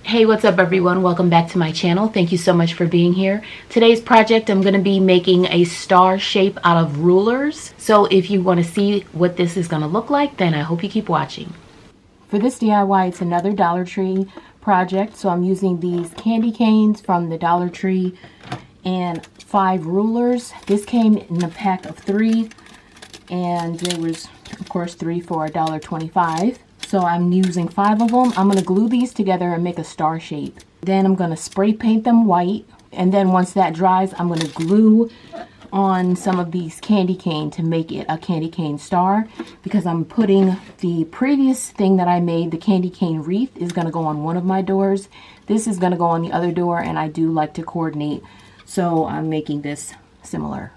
Hey, what's up everyone? Welcome back to my channel. Thank you so much for being here. Today's project, I'm going to be making a star shape out of rulers. So if you want to see what this is going to look like, then I hope you keep watching. For this DIY, it's another Dollar Tree project. So I'm using these candy canes from the Dollar Tree and 5 rulers. This came in a pack of 3 and there was, of course, 3 for $1.25. So I'm using 5 of them. I'm going to glue these together and make a star shape. Then I'm going to spray paint them white. And then once that dries, I'm going to glue on some of these candy cane to make it a candy cane star. Because I'm putting the previous thing that I made, the candy cane wreath, is going to go on one of my doors. This is going to go on the other door, and I do like to coordinate. So I'm making this similar.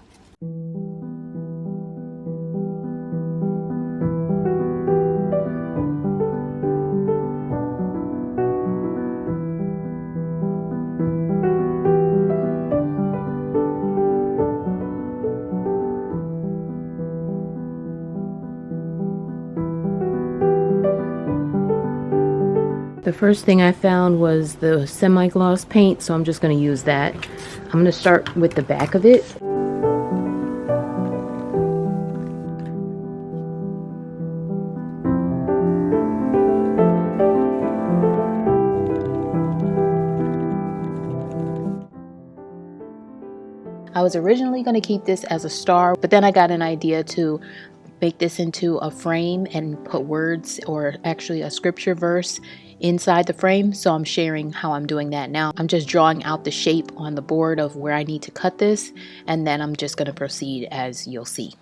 The first thing I found was the semi-gloss paint, so I'm just going to use that. I'm going to start with the back of it. I was originally going to keep this as a star, but then I got an idea to make this into a frame and put words, or actually a scripture verse, inside the frame. So I'm sharing how I'm doing that now. I'm just drawing out the shape on the board of where I need to cut this, and then I'm just going to proceed as you'll see.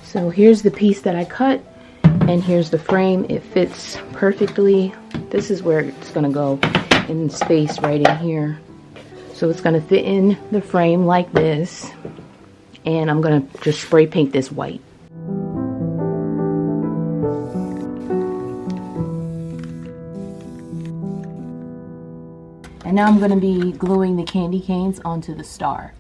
So here's the piece that I cut, and here's the frame. It fits perfectly. This is where it's going to go, in space right in here. So it's going to fit in the frame like this, and I'm going to just spray paint this white. And now I'm going to be gluing the candy canes onto the star.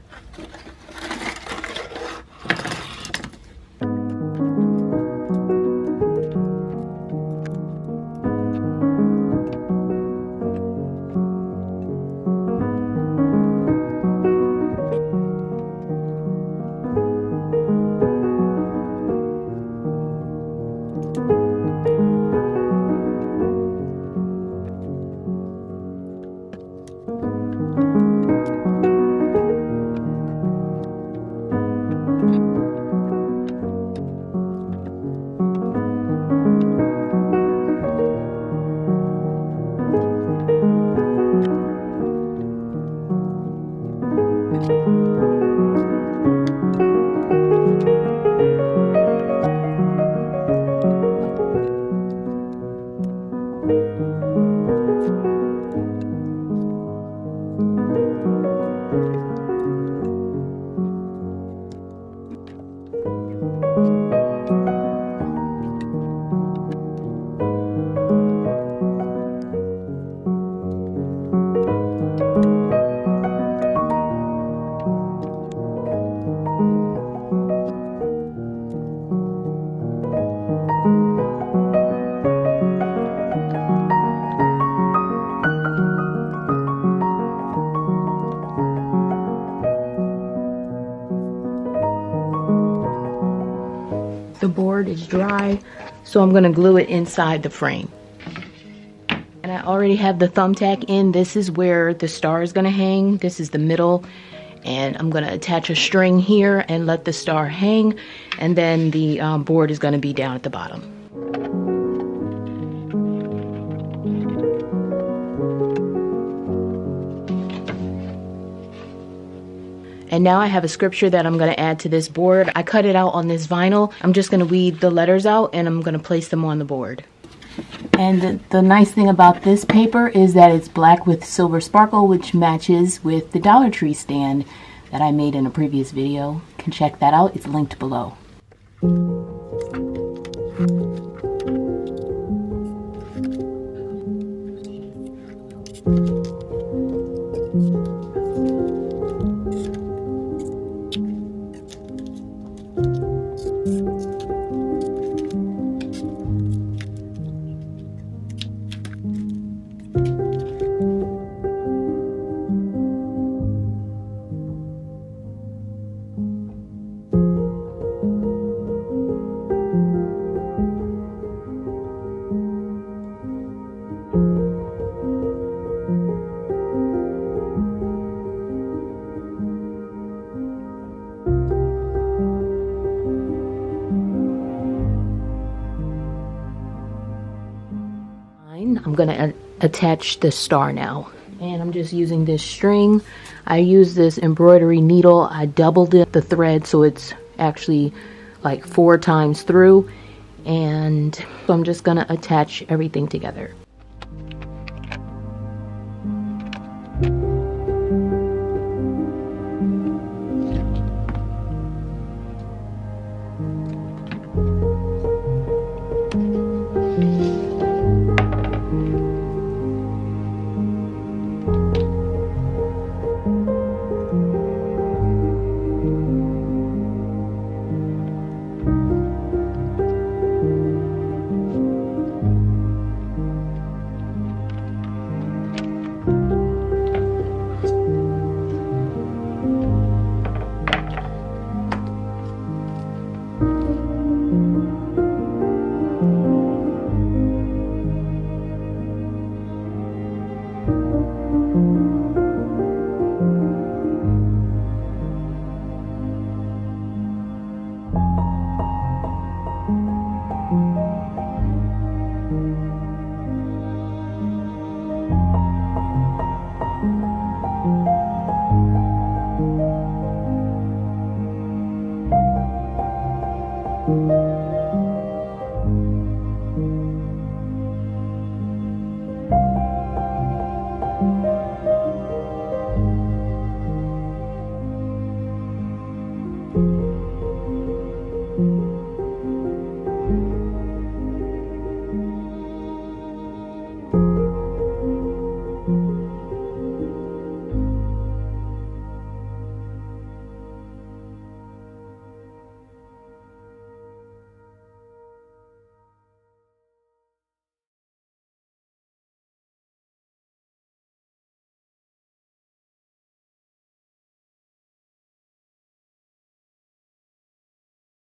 The board is dry, so I'm going to glue it inside the frame. And I already have the thumbtack in. This is where the star is going to hang. This is the middle, and I'm going to attach a string here and let the star hang, and then the board is going to be down at the bottom. And now I have a scripture that I'm going to add to this board. I cut it out on this vinyl. I'm just going to weed the letters out, and I'm going to place them on the board. And the nice thing about this paper is that it's black with silver sparkle, which matches with the Dollar Tree stand. that I made in a previous video. You can check that out. It's linked below. I'm gonna attach the star now, and I'm just using this string. I use this embroidery needle. I doubled the thread so it's actually like 4 times through, and so I'm just gonna attach everything together.